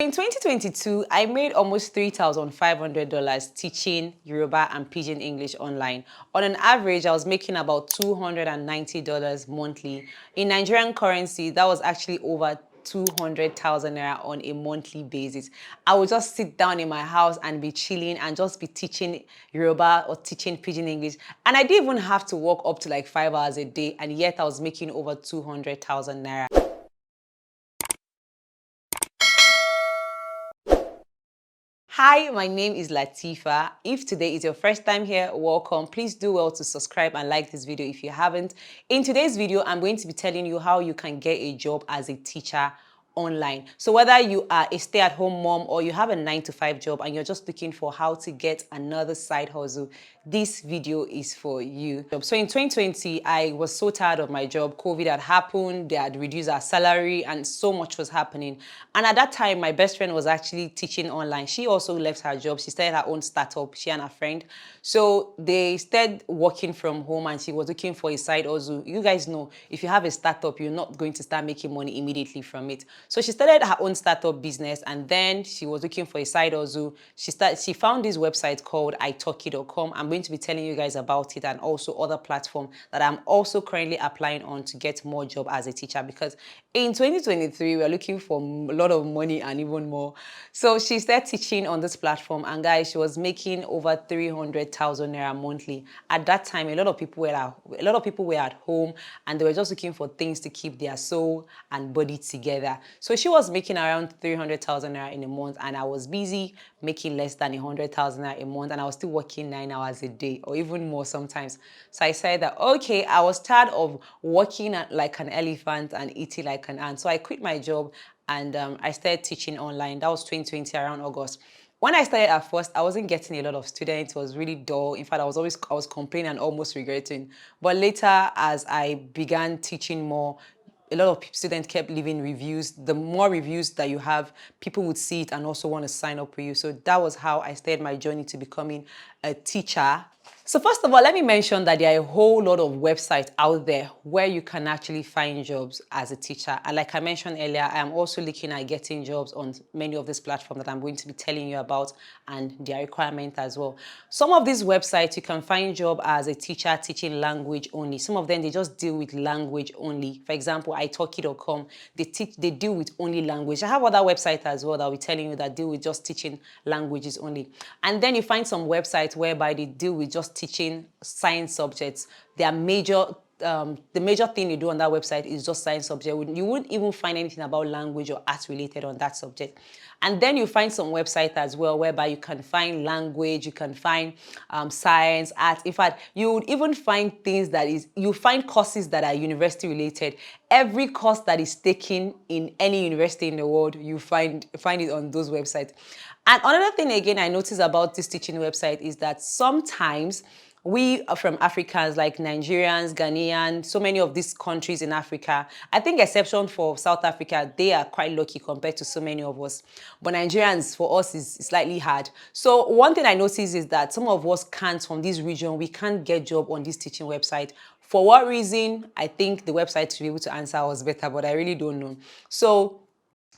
In 2022, I made almost $3,500 teaching Yoruba and Pidgin English online. On an average, I was making about $290 monthly. In Nigerian currency, that was actually over 200,000 naira on a monthly basis. I would just sit down in my house and be chilling and just be teaching Yoruba or teaching Pidgin English. And I didn't even have to work up to like 5 hours a day, and yet I was making over 200,000 naira. Hi, my name is Latifa. If today is your first time here, welcome. Please do well to subscribe and like this video if you haven't. In today's video, I'm going to be telling you how you can get a job as a teacher online. So whether you are a stay-at-home mom or you have a 9-to-5 job and you're just looking for how to get another side hustle, this video is for you. So in 2020, I was so tired of my job. COVID had happened, they had reduced our salary, and so much was happening. And at that time, my best friend was actually teaching online. She also left her job. She started her own startup, she and her friend. So they started working from home and she was looking for a side hustle. You guys know, if you have a startup, you're not going to start making money immediately from it. So she started her own startup business, and then she was looking for a side hustle. She found this website called italki.com. I'm going to be telling you guys about it, and also other platforms that I'm also currently applying on to get more job as a teacher, because in 2023 we're looking for a lot of money and even more. So she started teaching on this platform, and guys, she was making over 300,000 naira monthly. At that time, a lot of people were at home and they were just looking for things to keep their soul and body together. So she was making around 300,000 naira in a month, and I was busy making less than 100,000 naira a month, and I was still working 9 hours a day or even more sometimes. So I said that, okay, I was tired of working like an elephant and eating like an ant. So I quit my job and I started teaching online. That was 2020, around August. When I started at first, I wasn't getting a lot of students. It was really dull. In fact, I was complaining and almost regretting. But later, as I began teaching more, a lot of students kept leaving reviews. The more reviews that you have, people would see it and also want to sign up for you. So that was how I started my journey to becoming a teacher. So first of all, let me mention that there are a whole lot of websites out there where you can actually find jobs as a teacher. And like I mentioned earlier, I am also looking at getting jobs on many of these platforms that I'm going to be telling you about and their requirement as well. Some of these websites, you can find job as a teacher teaching language only. Some of them, they just deal with language only. For example, italki.com, they deal with only language. I have other websites as well that will be telling you that deal with just teaching languages only. And then you find some websites whereby they deal with just teaching science subjects. Their the major thing you do on that website is just science subject. You wouldn't even find anything about language or art related on that subject. And then you find some websites as well whereby you can find language, you can find science, art. In fact, you would even find you find courses that are university related. Every course that is taken in any university in the world, you find it on those websites. And another thing again I noticed about this teaching website is that sometimes we are from Africans, like Nigerians, Ghanaians, so many of these countries in Africa. I think exception for South Africa, they are quite lucky compared to so many of us. But Nigerians, for us, is slightly hard. So one thing I noticed is that some of us can't, from this region, we can't get job on this teaching website. For what reason? I think the website to be able to answer was better, but I really don't know. So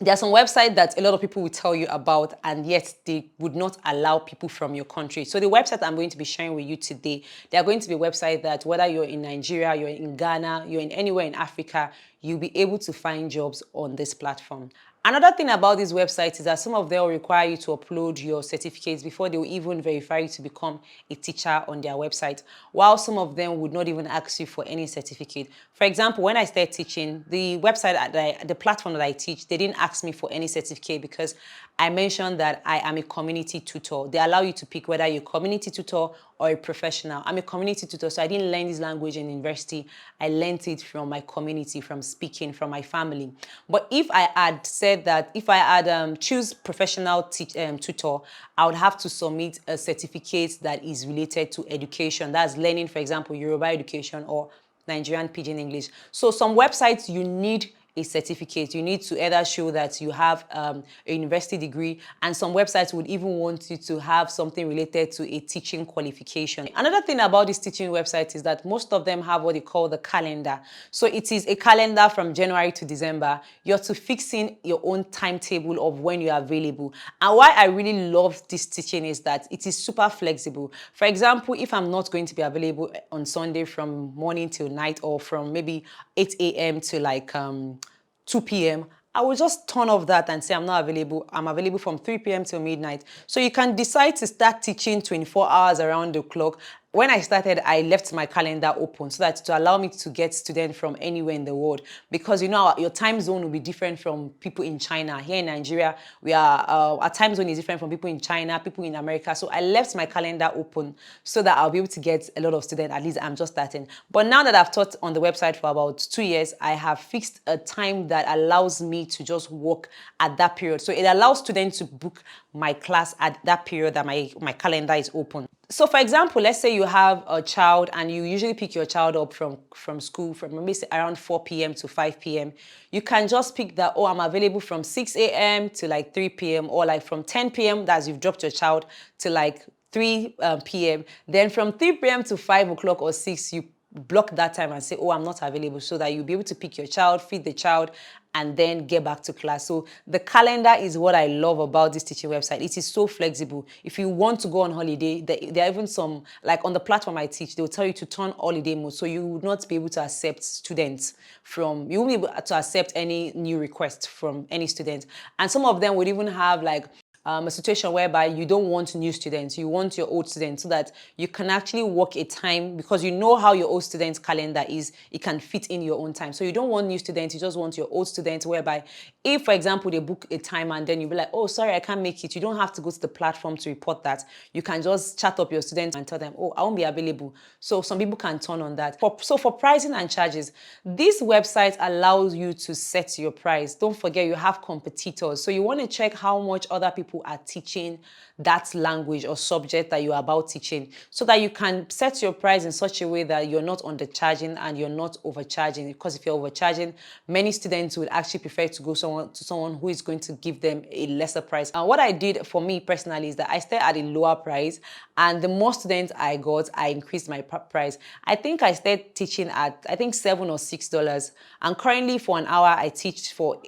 there are some websites that a lot of people will tell you about, and yet they would not allow people from your country. So the website I'm going to be sharing with you today, they are going to be websites that whether you're in Nigeria, you're in Ghana, you're in anywhere in Africa, you'll be able to find jobs on this platform. Another thing about these websites is that some of them will require you to upload your certificates before they will even verify you to become a teacher on their website, while some of them would not even ask you for any certificate. For example, when I started teaching, the the platform that I teach, they didn't ask me for any certificate because I mentioned that I am a community tutor. They allow you to pick whether you're a community tutor or a professional. I'm a community tutor, so I didn't learn this language in university. I learned it from my community, from speaking, from my family. But if I had said that, if I had choose professional tutor, I would have to submit a certificate that is related to education. That's learning, for example, Yoruba education or Nigerian Pidgin English. So some websites you need a certificate. You need to either show that you have a university degree, and some websites would even want you to have something related to a teaching qualification. Another thing about these teaching websites is that most of them have what they call the calendar. So it is a calendar from January to December. You're to fix in your own timetable of when you are available. And why I really love this teaching is that it is super flexible. For example, if I'm not going to be available on Sunday from morning till night, or from maybe 8 a.m. to like 2 p.m., I will just turn off that and say I'm not available. I'm available from 3 p.m. till midnight. So you can decide to start teaching 24 hours around the clock. When I started, I left my calendar open so that to allow me to get students from anywhere in the world, because you know your time zone will be different from people in China. Here in Nigeria, our time zone is different from people in China, people in America. So I left my calendar open so that I'll be able to get a lot of students. At least I'm just starting. But now that I've taught on the website for about 2 years, I have fixed a time that allows me to just work at that period. So it allows students to book my class at that period that my calendar is open. So for example, let's say you have a child and you usually pick your child up from school from maybe around 4 p.m. to 5 p.m. You can just pick that, oh, I'm available from 6 a.m. to like 3 p.m. or like from 10 p.m. that's you've dropped your child to like 3 p.m. Then from 3 p.m. to 5 o'clock or 6, you block that time and say, oh, I'm not available, so that you'll be able to pick your child, feed the child, and then get back to class. So the calendar is what I love about this teaching website. It is so flexible. If you want to go on holiday, there are even some, like on the platform I teach, they'll tell you to turn holiday mode, so you would not be able to accept students from, you won't be able to accept any new requests from any student. And some of them would even have like a situation whereby you don't want new students, you want your old students, so that you can actually work a time, because you know how your old students' calendar is, it can fit in your own time. So you don't want new students, you just want your old students, whereby if, for example, they book a time and then you'll be like, oh, sorry, I can't make it, you don't have to go to the platform to report that. You can just chat up your students and tell them, oh, I won't be available. So some people can turn on that. So for pricing and charges, this website allows you to set your price. Don't forget, you have competitors. So you want to check how much other people are teaching that language or subject that you're about teaching, so that you can set your price in such a way that you're not undercharging and you're not overcharging. Because if you're overcharging, many students would actually prefer to go to someone who is going to give them a lesser price. And what I did for me personally is that I started at a lower price, and the more students I got, I increased my price. I think I started teaching at $7 or $6, and currently for an hour I teach for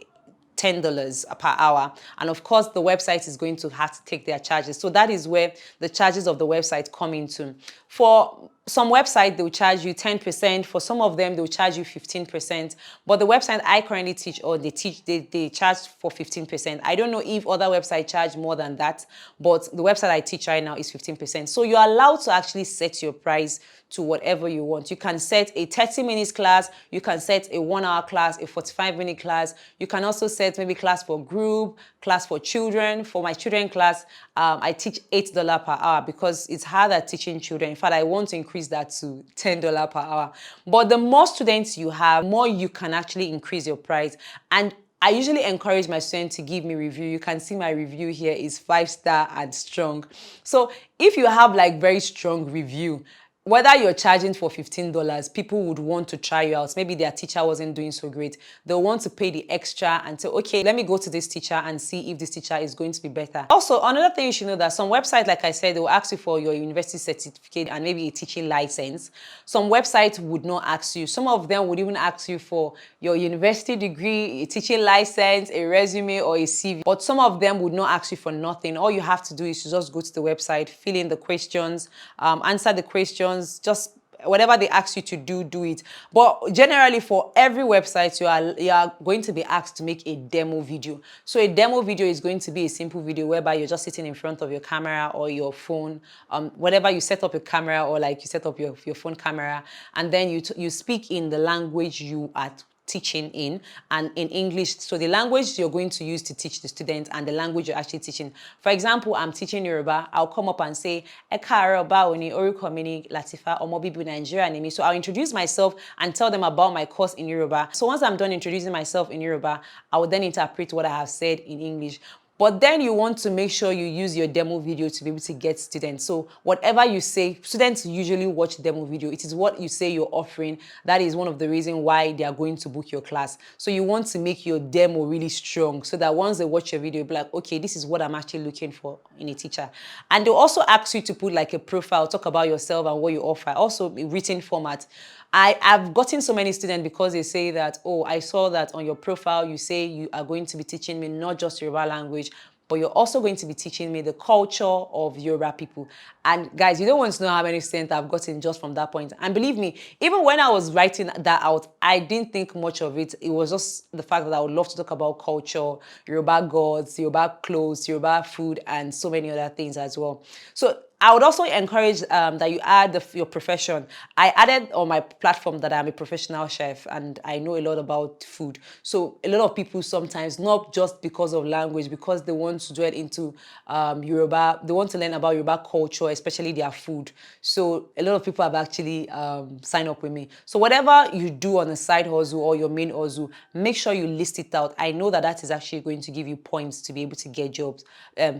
$10 per hour. And of course, the website is going to have to take their charges. So that is where the charges of the website come into. For some websites, they'll charge you 10%. For some of them, they'll charge you 15%. But the website I currently teach, or they charge for 15%. I don't know if other websites charge more than that, but the website I teach right now is 15%. So you're allowed to actually set your price to whatever you want. You can set a 30 minutes class, you can set a 1 hour class, a 45-minute class. You can also set maybe class for group, class for children. For my children class, I teach $8 per hour because it's harder teaching children. In fact, I want to increase that to $10 per hour. But the more students you have, more you can actually increase your price. And I usually encourage my students to give me review. You can see my review here is 5-star and strong. So if you have like very strong review, whether you're charging for $15, people would want to try you out. Maybe their teacher wasn't doing so great. They'll want to pay the extra and say, okay, let me go to this teacher and see if this teacher is going to be better. Also, another thing you should know, that some websites, like I said, they will ask you for your university certificate and maybe a teaching license. Some websites would not ask you. Some of them would even ask you for your university degree, a teaching license, a resume, or a CV. But some of them would not ask you for nothing. All you have to do is to just go to the website, fill in the questions, answer the questions, just whatever they ask you to do, do it. But generally, for every website, you are going to be asked to make a demo video. So a demo video is going to be a simple video whereby you're just sitting in front of your camera or your phone, whatever you set up your camera, or like you set up your phone camera, and then you speak in the language you are teaching in, and in English. So the language you're going to use to teach the students and the language you're actually teaching. For example, I'm teaching Yoruba. I'll come up and say, Ẹ káàárọ̀, báwo ni, orúkọ mi ni Latifa, ọmọ bíbí Nigeria ni mí. So I'll introduce myself and tell them about my course in Yoruba. So once I'm done introducing myself in Yoruba, I will then interpret what I have said in English. But then you want to make sure you use your demo video to be able to get students. So whatever you say, students usually watch demo video. It is what you say you're offering. That is one of the reasons why they are going to book your class. So you want to make your demo really strong so that once they watch your video, you'll be like, okay, this is what I'm actually looking for in a teacher. And they'll also ask you to put like a profile, talk about yourself and what you offer. Also a written format. I've gotten so many students because they say that, oh, I saw that on your profile, you say you are going to be teaching me not just Yoruba language, but you're also going to be teaching me the culture of Yoruba people. And guys, you don't want to know how many students I've gotten just from that point. And believe me, even when I was writing that out, I didn't think much of it. It was just the fact that I would love to talk about culture, Yoruba gods, Yoruba clothes, Yoruba food, and so many other things as well. So I would also encourage that you add your profession. I added on my platform that I'm a professional chef and I know a lot about food. So a lot of people sometimes, not just because of language, because they want to dwell into Yoruba, they want to learn about Yoruba culture, especially their food. So a lot of people have actually signed up with me. So whatever you do on a side hustle or your main hustle, make sure you list it out. I know that that is actually going to give you points to be able to get jobs,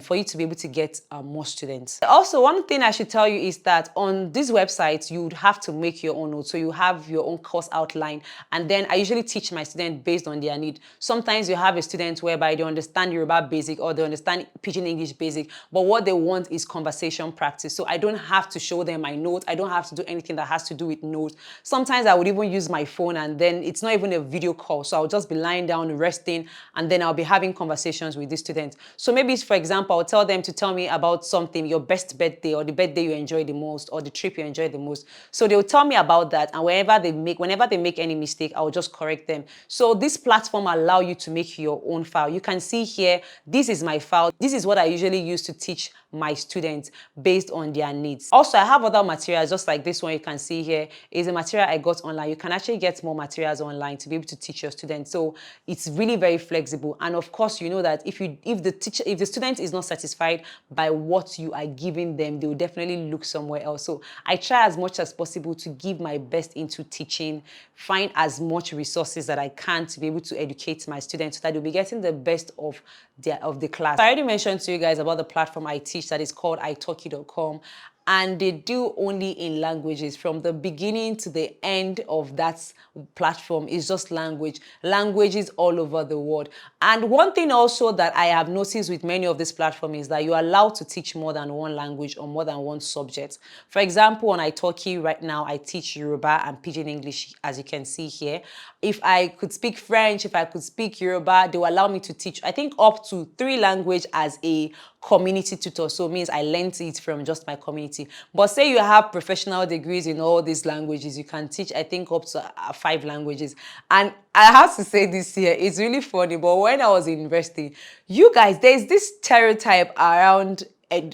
for you to be able to get more students. Also, one thing I should tell you is that on this website, you would have to make your own notes. So you have your own course outline. And then I usually teach my students based on their need. Sometimes you have a student whereby they understand Yoruba basic or they understand Pidgin English basic, but what they want is conversation practice. So I don't have to show them my notes. I don't have to do anything that has to do with notes. Sometimes I would even use my phone and then it's not even a video call. So I'll just be lying down, resting, and then I'll be having conversations with the students. So maybe, for example, I'll tell them to tell me about something, your best birthday or the birthday you enjoy the most or the trip you enjoy the most. So they'll tell me about that, and whenever they make any mistake, I'll just correct them. So this platform allow you to make your own file. You can see here, this is my file. This is what I usually use to teach my students based on their needs. Also, I have other materials just like this one you can see here is a material I got online. You can actually get more materials online to be able to teach your students. So it's really very flexible. And of course, you know that if the student is not satisfied by what you are giving them, they will definitely look somewhere else. So I try as much as possible to give my best into teaching, find as much resources that I can to be able to educate my students so that they'll be getting the best of the class. I already mentioned to you guys about the platform I teach that is called italki.com. And they do only in languages. From the beginning to the end of that platform is just languages all over the world. And one thing also that I have noticed with many of these platforms is that you're allowed to teach more than one language or more than one subject. For example, on italki right now, I teach Yoruba and Pidgin English, as you can see here. If I could speak French, if I could speak Yoruba, they will allow me to teach, I think, up to 3 languages as a community tutor. So it means I learned it from just my community. But say you have professional degrees in all these languages, you can teach, I think, up to 5 languages. And I have to say this here, it's really funny, but when I was in university, you guys, there's this stereotype around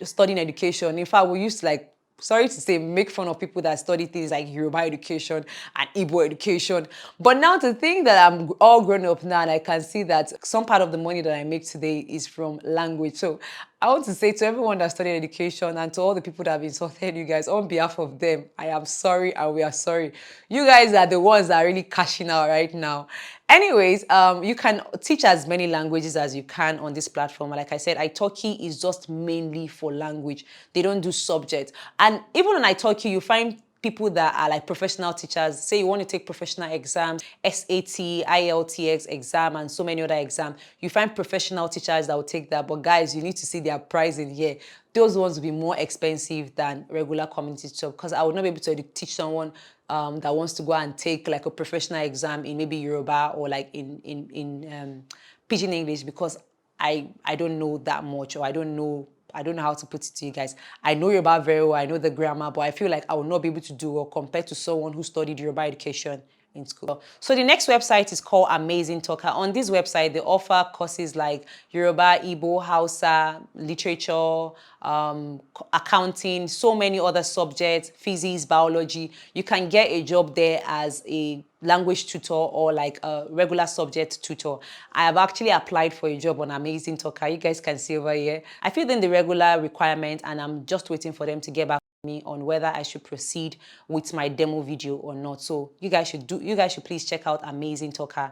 studying education. In fact, we used to, like, sorry to say, make fun of people that study things like Yoruba education and Igbo education. But now to think that I'm all grown up now and I can see that some part of the money that I make today is from language. So I want to say to everyone that studied education and to all the people that have insulted you guys, on behalf of them, I am sorry and we are sorry. You guys are the ones that are really cashing out right now. Anyways, you can teach as many languages as you can on this platform. Like I said, italki is just mainly for language. They don't do subject. And even on italki, you find people that are like professional teachers. Say you want to take professional exams, SAT, IELTS exam, and so many other exams. You find professional teachers that will take that. But guys, you need to see their pricing here. Those ones will be more expensive than regular community teacher, because I would not be able to teach someone that wants to go and take like a professional exam in maybe Yoruba or like in Pidgin English, because I don't know that much, or I don't know how to put it to you guys. I know Yoruba very well, I know the grammar, but I feel like I will not be able to do well compared to someone who studied Yoruba education in school. So the next website is called Amazing Talker. On this website, they offer courses like Yoruba, Igbo, Hausa, literature, accounting, so many other subjects, physics, biology. You can get a job there as a language tutor or like a regular subject tutor. I have actually applied for a job on Amazing Talker. You guys can see over here. I filled in the regular requirement and I'm just waiting for them to get back me on whether I should proceed with my demo video or not. So you guys should please check out Amazing Talker.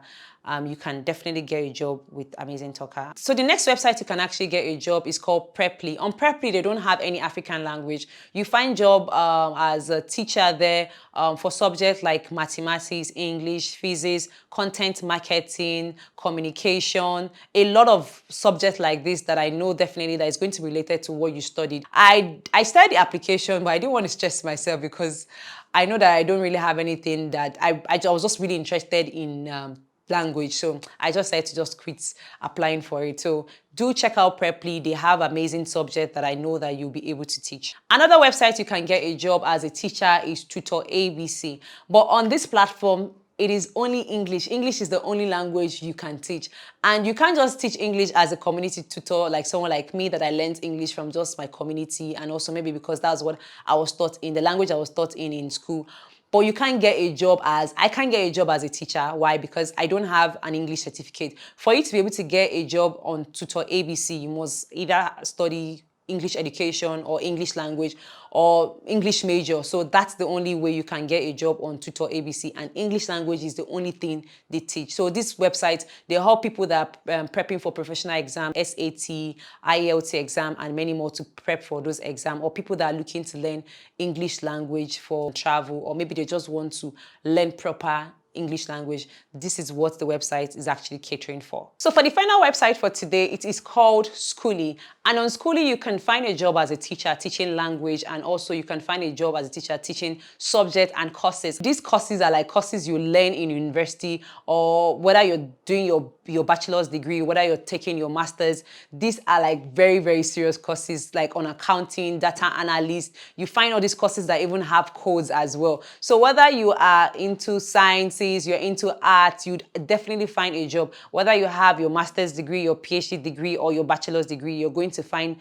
you can definitely get a job with Amazing Talker. So the next website you can actually get a job is called Preppy. On Preppy, they don't have any African language. You find job as a teacher there for subjects like mathematics, English, physics, content marketing, communication, a lot of subjects like this that I know definitely that is going to be related to what you studied. I started the application, but I didn't want to stress myself because I know that I don't really have anything that I was just really interested in language. So I just decided to just quit applying for it. So do check out Preppy. They have amazing subjects that I know that you'll be able to teach. Another website you can get a job as a teacher is Tutor ABC. But on this platform, it is only English. English is the only language you can teach. And you can't just teach English as a community tutor, like someone like me that I learned English from just my community, and also maybe because that's what I was taught in, the language I was taught in school. But you can't get a job I can't get a job as a teacher. Why? Because I don't have an English certificate. For you to be able to get a job on Tutor ABC, you must either study English education or English language or English major. So that's the only way you can get a job on Tutor ABC, and English language is the only thing they teach. So this website, they help people that are prepping for professional exam, SAT, IELTS exam, and many more to prep for those exams, or people that are looking to learn English language for travel, or maybe they just want to learn proper English language. This is what the website is actually catering for. So for the final website for today, it is called Schooly. And on Schooly, you can find a job as a teacher teaching language, and also you can find a job as a teacher teaching subject and courses. These courses are like courses you learn in university, or whether you're doing your bachelor's degree, whether you're taking your master's. These are like very, very serious courses, like on accounting, data analyst. You find all these courses that even have codes as well. So whether you are into sciences, you're into art, you'd definitely find a job. Whether you have your master's degree, your PhD degree, or your bachelor's degree, you're going to find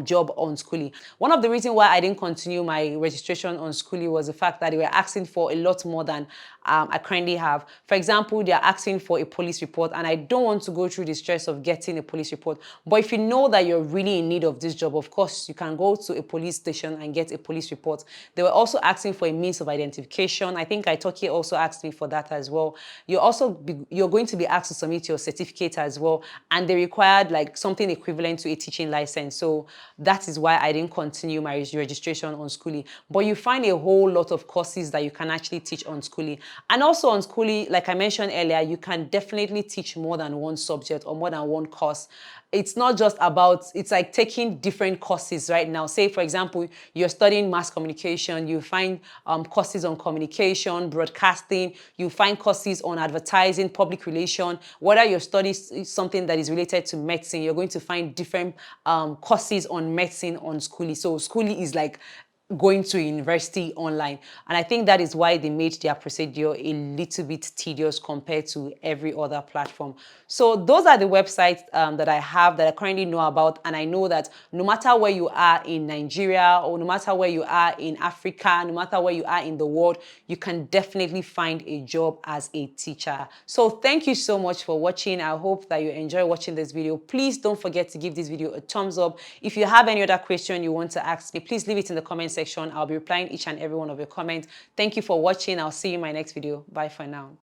job on Schooly. One of the reasons why I didn't continue my registration on Schooly was the fact that they were asking for a lot more than I currently have. For example, they are asking for a police report, and I don't want to go through the stress of getting a police report. But if you know that you're really in need of this job, of course, you can go to a police station and get a police report. They were also asking for a means of identification. I think Italki also asked me for that as well. You're going to be asked to submit your certificate as well, and they required like something equivalent to a teaching license. So that is why I didn't continue my registration on Schooly. But you find a whole lot of courses that you can actually teach on Schooly. And also on Schooly, like I mentioned earlier, you can definitely teach more than one subject or more than one course. It's not just about, it's like taking different courses right now. Say, for example, you're studying mass communication, you find courses on communication, broadcasting, you find courses on advertising, public relation. Whether you're studying something that is related to medicine, you're going to find different courses on medicine on Schooly. So Schooly is like going to university online. And I think that is why they made their procedure a little bit tedious compared to every other platform. So those are the websites that I have that I currently know about. And I know that no matter where you are in Nigeria, or no matter where you are in Africa, no matter where you are in the world, you can definitely find a job as a teacher. So thank you so much for watching. I hope that you enjoy watching this video. Please don't forget to give this video a thumbs up. If you have any other question you want to ask me, please leave it in the comment section. I'll be replying each and every one of your comments. Thank you for watching. I'll see you in my next video. Bye for now.